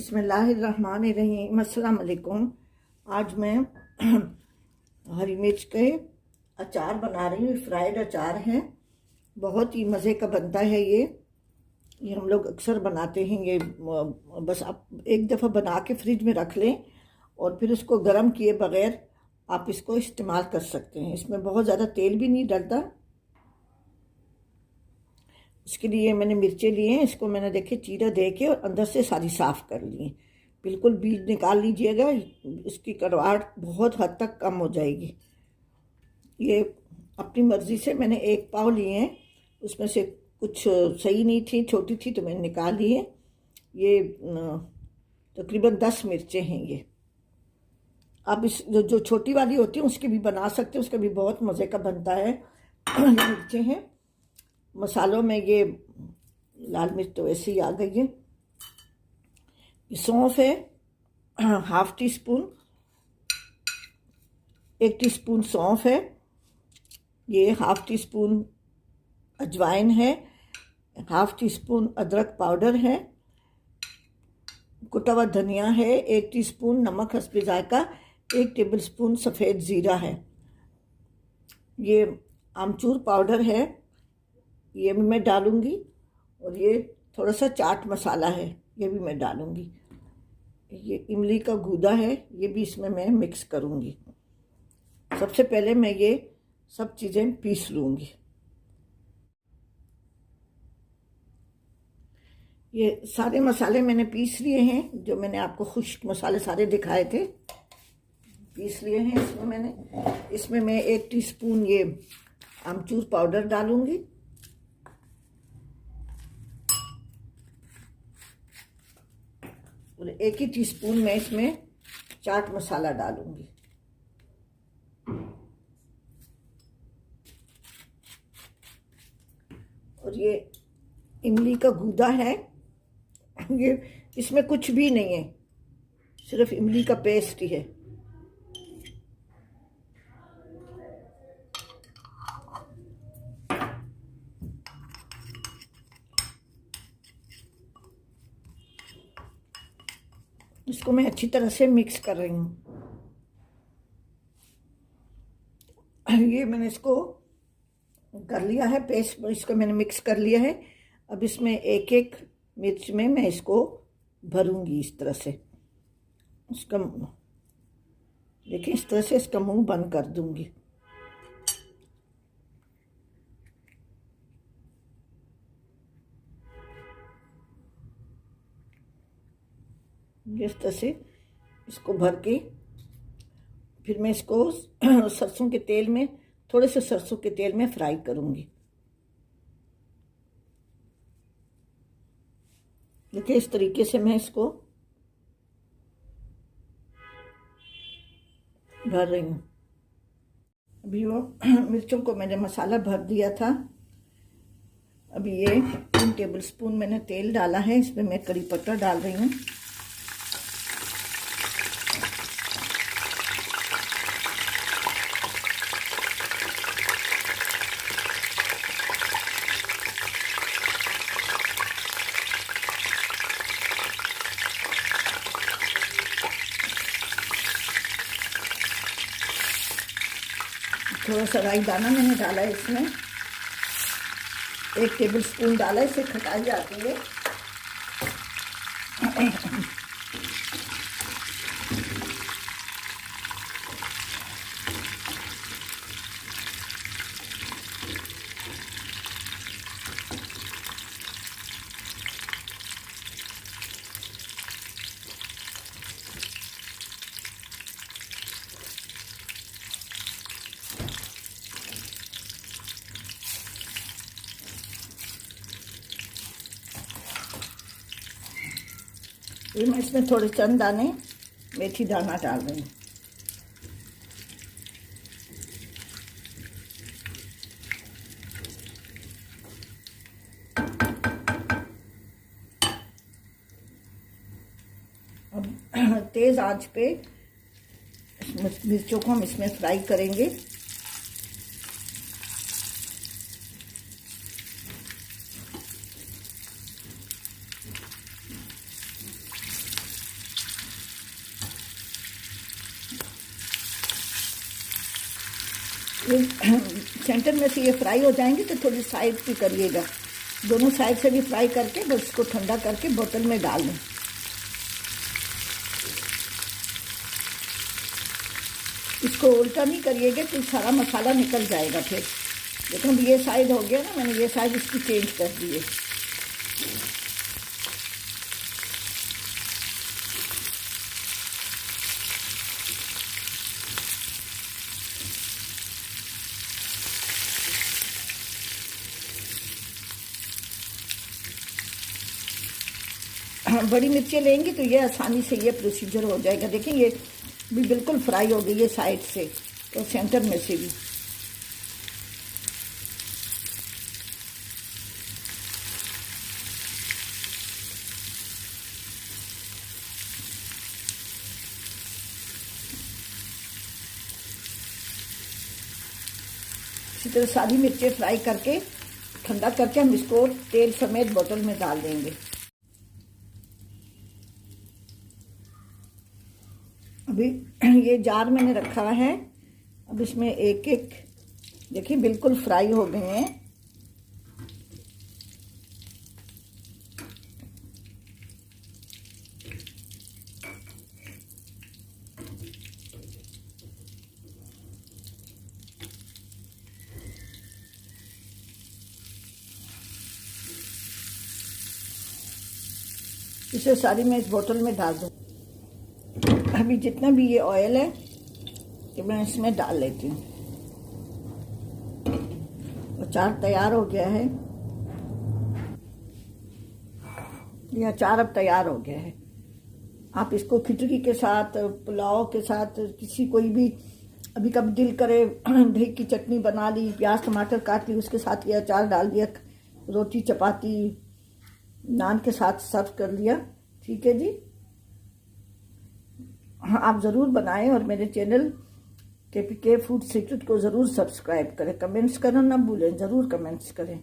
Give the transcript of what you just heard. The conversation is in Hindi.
बिस्मिल्लाहिर्रहमानिर्रहीम। अस्सलाम वालेकुम। आज मैं हरी मिर्च के अचार बना रही हूँ। फ्राइड अचार है, बहुत ही मज़े का बनता है ये हम लोग अक्सर बनाते हैं। ये बस आप एक दफ़ा बना के फ्रिज में रख लें और फिर उसको गर्म किए बग़ैर आप इसको इस्तेमाल कर सकते हैं। इसमें बहुत ज़्यादा तेल भी नहीं डलता। इसके लिए मैंने मिर्चें लिए हैं, इसको मैंने देखे चीरा दे के और अंदर से सारी साफ़ कर ली। बिल्कुल बीज निकाल लीजिएगा, इसकी कड़वाहट बहुत हद तक कम हो जाएगी। ये अपनी मर्ज़ी से मैंने 1 पाव लिए हैं, उसमें से कुछ सही नहीं थी, छोटी थी तो मैंने निकाल ली है। ये तकरीबन 10 मिर्चें हैं। ये आप इस जो छोटी वाली होती है उसकी भी बना सकते हैं, उसका भी बहुत मज़े का बनता है। ये मिर्चें हैं। मसालों में ये लाल मिर्च तो वैसे ही आ गई है। ये सौंफ है, 1/2 टीस्पून, 1 टीस्पून सौंफ है। ये 1/2 टीस्पून अजवाइन है, 1/2 टीस्पून अदरक पाउडर है, कुटा हुआ धनिया है, 1 टीस्पून नमक हस्बे जायका, 1 टेबलस्पून सफ़ेद ज़ीरा है। ये आमचूर पाउडर है, ये भी मैं डालूँगी। और ये थोड़ा सा चाट मसाला है, ये भी मैं डालूँगी। ये इमली का गूदा है, ये भी इसमें मैं मिक्स करूँगी। सबसे पहले मैं ये सब चीज़ें पीस लूँगी। ये सारे मसाले मैंने पीस लिए हैं, जो मैंने आपको खुश्क मसाले सारे दिखाए थे, पीस लिए हैं। इसमें मैं 1 टीस्पून ये आमचूर पाउडर डालूँगी। और 1 ही टीस्पून मैं इसमें चाट मसाला डालूँगी। और ये इमली का गूदा है, ये इसमें कुछ भी नहीं है, सिर्फ इमली का पेस्ट ही है। इसको मैं अच्छी तरह से मिक्स कर रही हूँ। ये मैंने इसको कर लिया है पेस्ट, इसको मैंने मिक्स कर लिया है। अब इसमें एक एक मिर्च में मैं इसको भरूंगी इस तरह से। इसका देखिए, इस तरह से इसका मुंह बंद कर दूंगी। इस तरह से इसको भर के फिर मैं इसको सरसों के तेल में, थोड़े से सरसों के तेल में फ्राई करूंगी। देखिए, इस तरीके से मैं इसको भर रही हूँ। अभी वो मिर्चों को मैंने मसाला भर दिया था। अभी ये 3 टेबलस्पून मैंने तेल डाला है, इसमें मैं करी पत्ता डाल रही हूँ। थोड़ा सा राई दाना मैंने डाला है इसमें, 1 टेबलस्पून डाला है, इससे खटाई आती है। फिर मैं इसमें थोड़े चंद दाने मेथी दाना डाल रही हूँ। अब तेज़ आंच पे मिर्चों को हम इसमें फ्राई करेंगे। ये सेंटर में से ये फ्राई हो जाएंगे तो थोड़ी साइड भी करिएगा, दोनों साइड से भी फ्राई करके बस इसको ठंडा करके बोतल में डाल लें। इसको उल्टा नहीं करिएगा तो सारा मसाला निकल जाएगा फिर। देखो ये साइड हो गया ना, मैंने ये साइड इसकी चेंज कर दी है। बड़ी मिर्चें लेंगी तो ये आसानी से ये प्रोसीजर हो जाएगा। देखिए ये भी बिल्कुल फ्राई हो गई है साइड से और सेंटर में से भी। इसी तरह सारी मिर्चें फ्राई करके ठंडा करके हम इसको तेल समेत बोतल में डाल देंगे। अभी ये जार मैंने रखा है, अब इसमें एक एक देखिए बिल्कुल फ्राई हो गए हैं। इसे सारी मैं इस बोतल में डाल दूँ। अभी जितना भी ये ऑयल है कि मैं इसमें डाल लेती हूँ। अचार तैयार हो गया है, ये अचार अब तैयार हो गया है। आप इसको खिचड़ी के साथ, पुलाव के साथ, किसी कोई भी अभी कभी दिल करे दही की चटनी बना ली, प्याज टमाटर काट ली, उसके साथ ये अचार डाल दिया, रोटी चपाती नान के साथ सर्व कर लिया। ठीक है जी, हाँ आप ज़रूर बनाएं और मेरे चैनल KPK फूड सीक्रेट को ज़रूर सब्सक्राइब करें। कमेंट्स करना ना भूलें, ज़रूर कमेंट्स करें।